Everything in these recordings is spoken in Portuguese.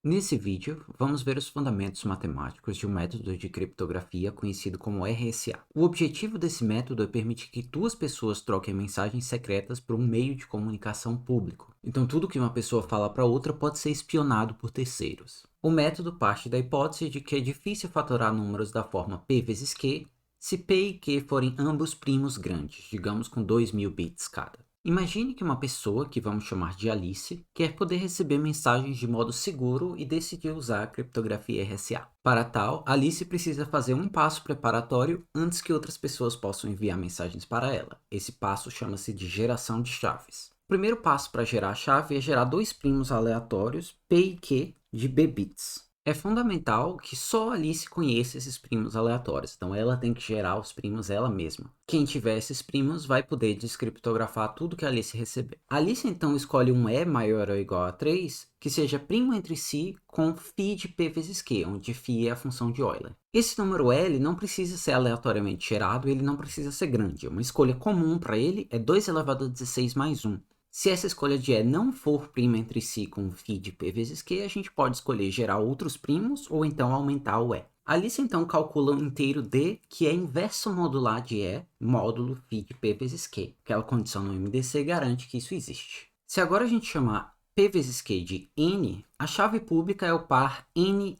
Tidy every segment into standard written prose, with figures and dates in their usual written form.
Nesse vídeo, vamos ver os fundamentos matemáticos de um método de criptografia conhecido como RSA. O objetivo desse método é permitir que duas pessoas troquem mensagens secretas por um meio de comunicação público. Então, tudo que uma pessoa fala para outra pode ser espionado por terceiros. O método parte da hipótese de que é difícil fatorar números da forma p vezes q se p e q forem ambos primos grandes, digamos com 2000 bits cada. Imagine que uma pessoa, que vamos chamar de Alice, quer poder receber mensagens de modo seguro e decidiu usar a criptografia RSA. Para tal, Alice precisa fazer um passo preparatório antes que outras pessoas possam enviar mensagens para ela. Esse passo chama-se de geração de chaves. O primeiro passo para gerar a chave é gerar dois primos aleatórios, p e q, de b bits. É fundamental que só Alice conheça esses primos aleatórios, então ela tem que gerar os primos ela mesma. Quem tiver esses primos vai poder descriptografar tudo que Alice receber. Alice então escolhe um E maior ou igual a 3, que seja primo entre si com φ de p vezes q, onde φ é a função de Euler. Esse número L não precisa ser aleatoriamente gerado, ele não precisa ser grande. Uma escolha comum para ele é 2 elevado a 16 mais 1. Se essa escolha de E não for prima entre si com φ de p vezes q, a gente pode escolher gerar outros primos ou então aumentar o E. Alice então calcula um inteiro D que é inverso modular de E, módulo φ de p vezes q. Aquela condição no MDC garante que isso existe. Se agora a gente chamar p vezes q de n, a chave pública é o par NE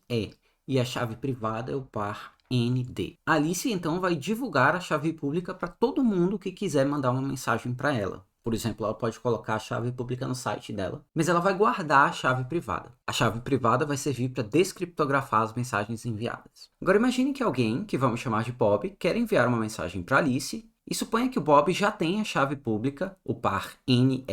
e a chave privada é o par ND. Alice então vai divulgar a chave pública para todo mundo que quiser mandar uma mensagem para ela. Por exemplo, ela pode colocar a chave pública no site dela, mas ela vai guardar a chave privada. A chave privada vai servir para descriptografar as mensagens enviadas. Agora imagine que alguém, que vamos chamar de Bob, quer enviar uma mensagem para Alice e suponha que o Bob já tem a chave pública, o par NE,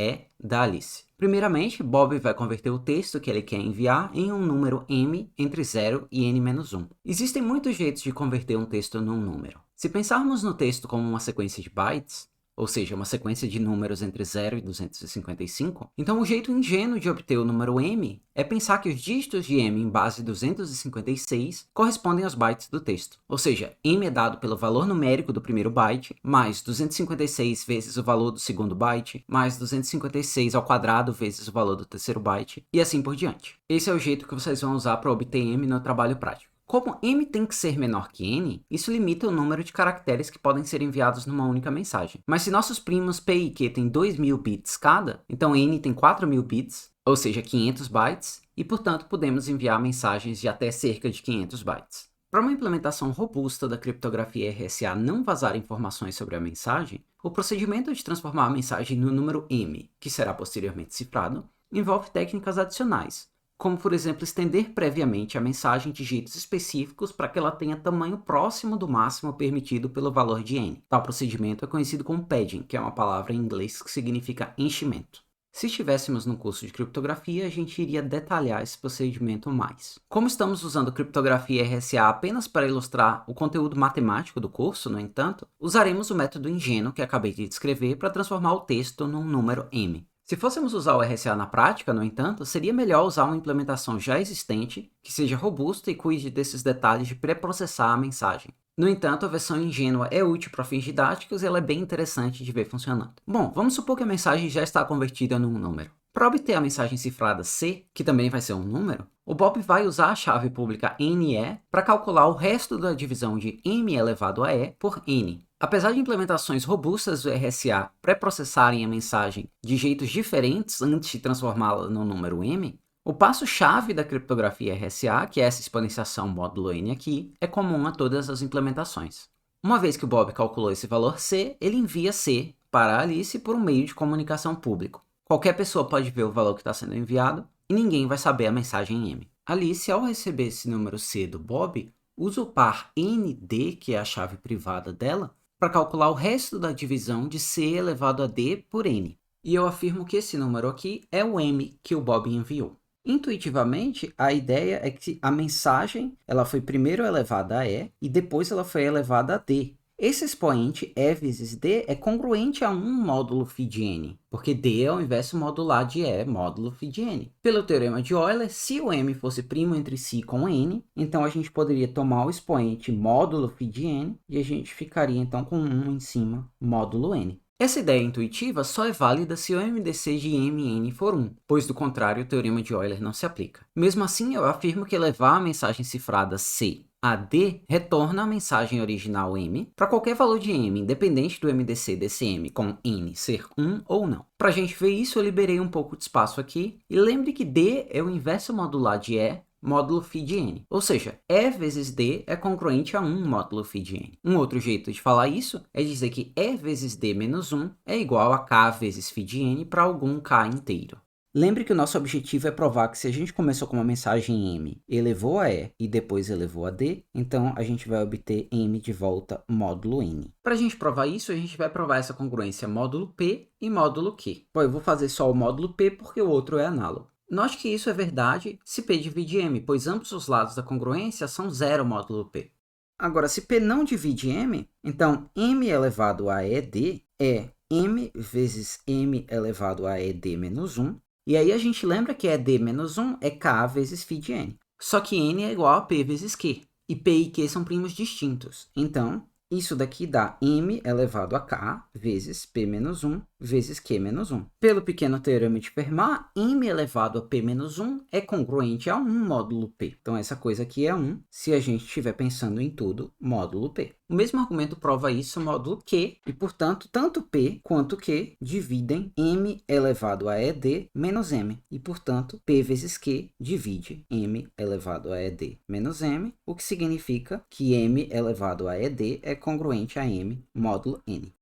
da Alice. Primeiramente, Bob vai converter o texto que ele quer enviar em um número m entre 0 e n-1. Existem muitos jeitos de converter um texto num número. Se pensarmos no texto como uma sequência de bytes, ou seja, uma sequência de números entre 0 e 255, então o jeito ingênuo de obter o número m é pensar que os dígitos de m em base 256 correspondem aos bytes do texto. Ou seja, m é dado pelo valor numérico do primeiro byte, mais 256 vezes o valor do segundo byte, mais 256 ao quadrado vezes o valor do terceiro byte, e assim por diante. Esse é o jeito que vocês vão usar para obter m no trabalho prático. Como m tem que ser menor que n, isso limita o número de caracteres que podem ser enviados numa única mensagem. Mas se nossos primos p e q têm 2000 bits cada, então n tem 4000 bits, ou seja, 500 bytes, e portanto podemos enviar mensagens de até cerca de 500 bytes. Para uma implementação robusta da criptografia RSA não vazar informações sobre a mensagem, o procedimento de transformar a mensagem no número m, que será posteriormente cifrado, envolve técnicas adicionais, como, por exemplo, estender previamente a mensagem de jeitos específicos para que ela tenha tamanho próximo do máximo permitido pelo valor de n. Tal procedimento é conhecido como padding, que é uma palavra em inglês que significa enchimento. Se estivéssemos no curso de criptografia, a gente iria detalhar esse procedimento mais. Como estamos usando criptografia RSA apenas para ilustrar o conteúdo matemático do curso, no entanto, usaremos o método ingênuo que acabei de descrever para transformar o texto num número m. Se fôssemos usar o RSA na prática, no entanto, seria melhor usar uma implementação já existente, que seja robusta e cuide desses detalhes de pré-processar a mensagem. No entanto, a versão ingênua é útil para fins didáticos e ela é bem interessante de ver funcionando. Bom, vamos supor que a mensagem já está convertida num número. Para obter a mensagem cifrada C, que também vai ser um número, o Bob vai usar a chave pública NE para calcular o resto da divisão de m elevado a e por n. Apesar de implementações robustas do RSA pré-processarem a mensagem de jeitos diferentes antes de transformá-la no número m, o passo-chave da criptografia RSA, que é essa exponenciação módulo n aqui, é comum a todas as implementações. Uma vez que o Bob calculou esse valor C, ele envia C para a Alice por um meio de comunicação público. Qualquer pessoa pode ver o valor que está sendo enviado e ninguém vai saber a mensagem M. Alice, ao receber esse número C do Bob, usa o par ND, que é a chave privada dela, para calcular o resto da divisão de C elevado a D por N. E eu afirmo que esse número aqui é o M que o Bob enviou. Intuitivamente, a ideia é que a mensagem ela foi primeiro elevada a E e depois ela foi elevada a D. Esse expoente E vezes D é congruente a 1 módulo φ de n, porque D é o inverso modular de E módulo φ de n. Pelo teorema de Euler, se o m fosse primo entre si com n, então a gente poderia tomar o expoente módulo φ de n e a gente ficaria então com 1 em cima módulo n. Essa ideia intuitiva só é válida se o MDC de Mn for 1, pois do contrário o teorema de Euler não se aplica. Mesmo assim, eu afirmo que levar a mensagem cifrada C a D retorna a mensagem original M para qualquer valor de M, independente do MDC desse M com N ser 1 ou não. Para a gente ver isso, eu liberei um pouco de espaço aqui, e lembre que D é o inverso modular de E módulo φ de n. Ou seja, E vezes D é congruente a 1 módulo φ de n. Um outro jeito de falar isso é dizer que E vezes D menos 1 é igual a K vezes φ de n para algum K inteiro. Lembre que o nosso objetivo é provar que se a gente começou com uma mensagem M, elevou a E e depois elevou a D, então a gente vai obter M de volta módulo N. Para a gente provar isso, a gente vai provar essa congruência módulo P e módulo Q. Bom, eu vou fazer só o módulo P porque o outro é análogo. Note que isso é verdade se P divide M, pois ambos os lados da congruência são zero módulo P. Agora, se P não divide M, então M elevado a ED é M vezes M elevado a ED menos 1, e aí a gente lembra que ED menos 1 é K vezes φ de N. Só que N é igual a P vezes Q, e P e Q são primos distintos. Então, isso daqui dá M elevado a K vezes P menos 1 vezes Q menos 1. Pelo pequeno teorema de Fermat, M elevado a P menos 1 é congruente a 1 módulo P. Então, essa coisa aqui é 1, se a gente estiver pensando em tudo módulo P. O mesmo argumento prova isso módulo Q, e, portanto, tanto P quanto Q dividem M elevado a ED menos M. E, portanto, P vezes Q divide M elevado a ED menos M, o que significa que M elevado a ED é congruente a M módulo N.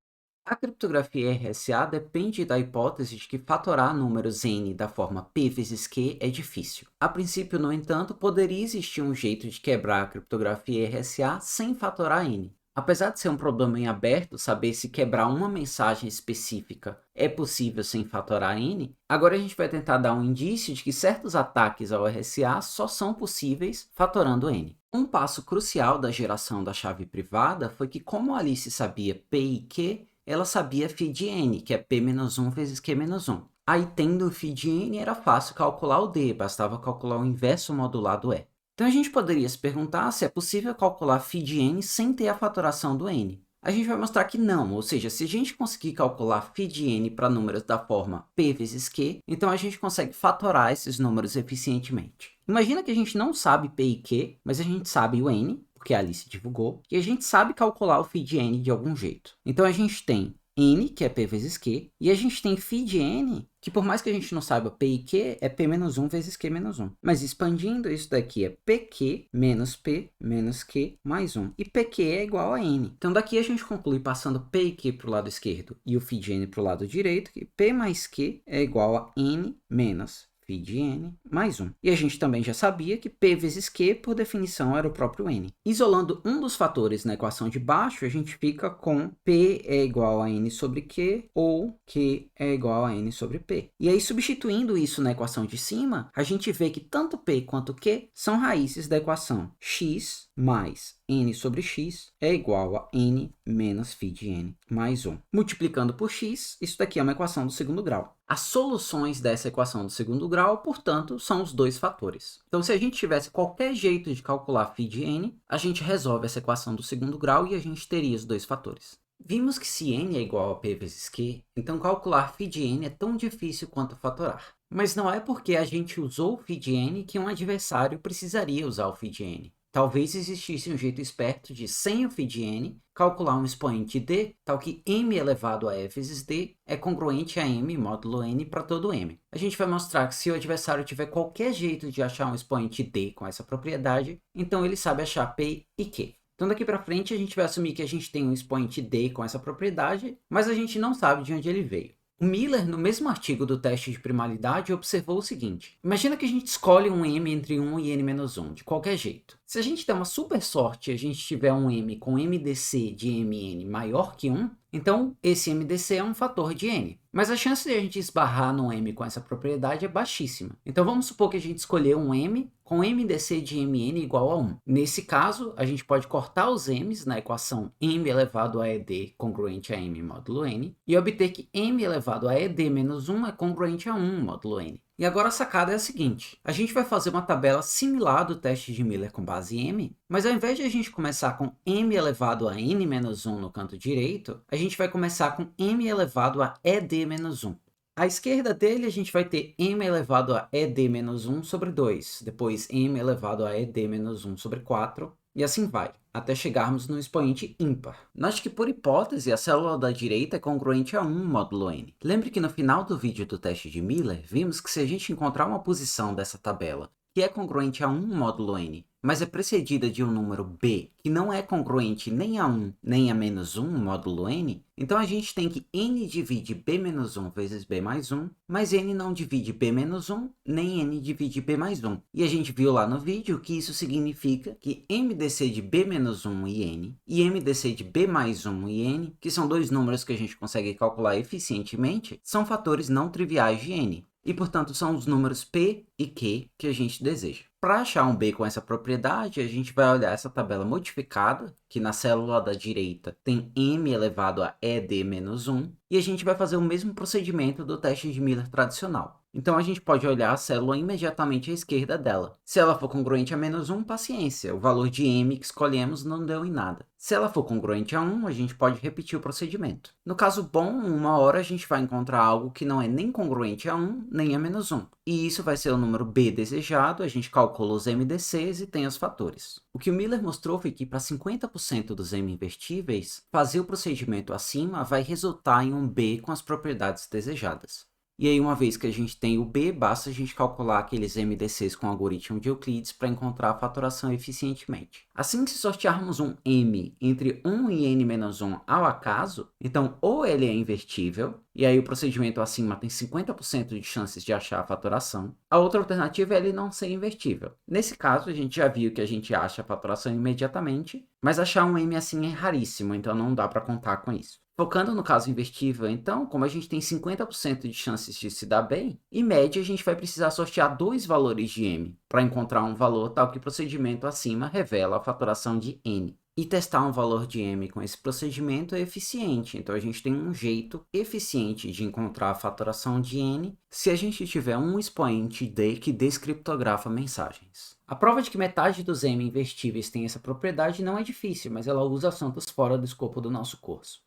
A criptografia RSA depende da hipótese de que fatorar números n da forma p vezes q é difícil. A princípio, no entanto, poderia existir um jeito de quebrar a criptografia RSA sem fatorar n. Apesar de ser um problema em aberto saber se quebrar uma mensagem específica é possível sem fatorar n, agora a gente vai tentar dar um indício de que certos ataques ao RSA só são possíveis fatorando n. Um passo crucial da geração da chave privada foi que, como Alice sabia p e q, ela sabia φ de n, que é p menos 1 vezes q menos 1. Aí, tendo φ de n, era fácil calcular o d, bastava calcular o inverso modular do e. Então, a gente poderia se perguntar se é possível calcular φ de n sem ter a fatoração do n. A gente vai mostrar que não, ou seja, se a gente conseguir calcular φ de n para números da forma p vezes q, então a gente consegue fatorar esses números eficientemente. Imagina que a gente não sabe p e q, mas a gente sabe o n, que a Alice divulgou, e a gente sabe calcular o φ de n de algum jeito. Então, a gente tem n, que é p vezes q, e a gente tem φ de n, que por mais que a gente não saiba p e q, é p menos 1 vezes q menos 1. Mas expandindo, isso daqui é pq menos p menos q mais 1. E pq é igual a n. Então, daqui a gente conclui passando p e q para o lado esquerdo e o φ de n para o lado direito, que p mais q é igual a n menos φ de n mais 1. E a gente também já sabia que p vezes q, por definição, era o próprio n. Isolando um dos fatores na equação de baixo, a gente fica com p é igual a n sobre q, ou q é igual a n sobre p. E aí, substituindo isso na equação de cima, a gente vê que tanto p quanto q são raízes da equação x mais n sobre x é igual a n menos φ de n mais 1. Multiplicando por x, isso daqui é uma equação do segundo grau. As soluções dessa equação do segundo grau, portanto, são os dois fatores. Então, se a gente tivesse qualquer jeito de calcular φ de n, a gente resolve essa equação do segundo grau e a gente teria os dois fatores. Vimos que se n é igual a p vezes q, então calcular φ de n é tão difícil quanto fatorar. Mas não é porque a gente usou o φ de n que um adversário precisaria usar o φ de n. Talvez existisse um jeito esperto de, sem o φ de n, calcular um expoente d, tal que m elevado a e vezes d é congruente a m módulo n para todo m. A gente vai mostrar que se o adversário tiver qualquer jeito de achar um expoente d com essa propriedade, então ele sabe achar p e q. Então, daqui para frente, a gente vai assumir que a gente tem um expoente d com essa propriedade, mas a gente não sabe de onde ele veio. O Miller, no mesmo artigo do teste de primalidade, observou o seguinte: imagina que a gente escolhe um m entre 1 e n-1, de qualquer jeito. Se a gente der uma super sorte e a gente tiver um m com MDC de mn maior que 1, então esse MDC é um fator de n. Mas a chance de a gente esbarrar num m com essa propriedade é baixíssima. Então vamos supor que a gente escolheu um m com MDC de mn igual a 1. Nesse caso, a gente pode cortar os m's na equação m elevado a ed congruente a m módulo n e obter que m elevado a ed menos 1 é congruente a 1 módulo n. E agora a sacada é a seguinte: a gente vai fazer uma tabela similar do teste de Miller com base em m, mas ao invés de a gente começar com m elevado a n menos 1 no canto direito, a gente vai começar com m elevado a ed menos 1. À esquerda dele, a gente vai ter m elevado a ed menos 1 sobre 2, depois m elevado a ed menos 1 sobre 4, e assim vai, até chegarmos no expoente ímpar. Note que, por hipótese, a célula da direita é congruente a 1 módulo n. Lembre que no final do vídeo do teste de Miller, vimos que se a gente encontrar uma posição dessa tabela que é congruente a 1 módulo n, mas é precedida de um número b que não é congruente nem a 1 nem a menos 1 módulo n, então a gente tem que n divide b menos 1 vezes b mais 1, mas n não divide b menos 1, nem n divide b mais 1. E a gente viu lá no vídeo que isso significa que MDC de b menos 1 e n, e MDC de b mais 1 e n, que são dois números que a gente consegue calcular eficientemente, são fatores não triviais de n. E, portanto, são os números p e q que a gente deseja. Para achar um b com essa propriedade, a gente vai olhar essa tabela modificada, que na célula da direita tem m elevado a ed menos 1, e a gente vai fazer o mesmo procedimento do teste de Miller tradicional. Então, a gente pode olhar a célula imediatamente à esquerda dela. Se ela for congruente a menos 1, paciência, o valor de m que escolhemos não deu em nada. Se ela for congruente a 1, a gente pode repetir o procedimento. No caso bom, uma hora a gente vai encontrar algo que não é nem congruente a 1, nem a menos 1. E isso vai ser o número b desejado, a gente calcula os MDCs e tem os fatores. O que o Miller mostrou foi que para 50% dos m invertíveis, fazer o procedimento acima vai resultar em um b com as propriedades desejadas. E aí, uma vez que a gente tem o b, basta a gente calcular aqueles MDCs com o algoritmo de Euclides para encontrar a fatoração eficientemente. Assim que se sortearmos um m entre 1 e n menos 1 ao acaso, então ou ele é invertível, e aí o procedimento acima tem 50% de chances de achar a fatoração. A outra alternativa é ele não ser invertível. Nesse caso, a gente já viu que a gente acha a fatoração imediatamente, mas achar um m assim é raríssimo, então não dá para contar com isso. Focando no caso invertível, então, como a gente tem 50% de chances de se dar bem, em média a gente vai precisar sortear dois valores de m para encontrar um valor tal que o procedimento acima revela a fatoração de n. E testar um valor de m com esse procedimento é eficiente, então a gente tem um jeito eficiente de encontrar a fatoração de n se a gente tiver um expoente d que descriptografa mensagens. A prova de que metade dos m invertíveis tem essa propriedade não é difícil, mas ela usa assuntos fora do escopo do nosso curso.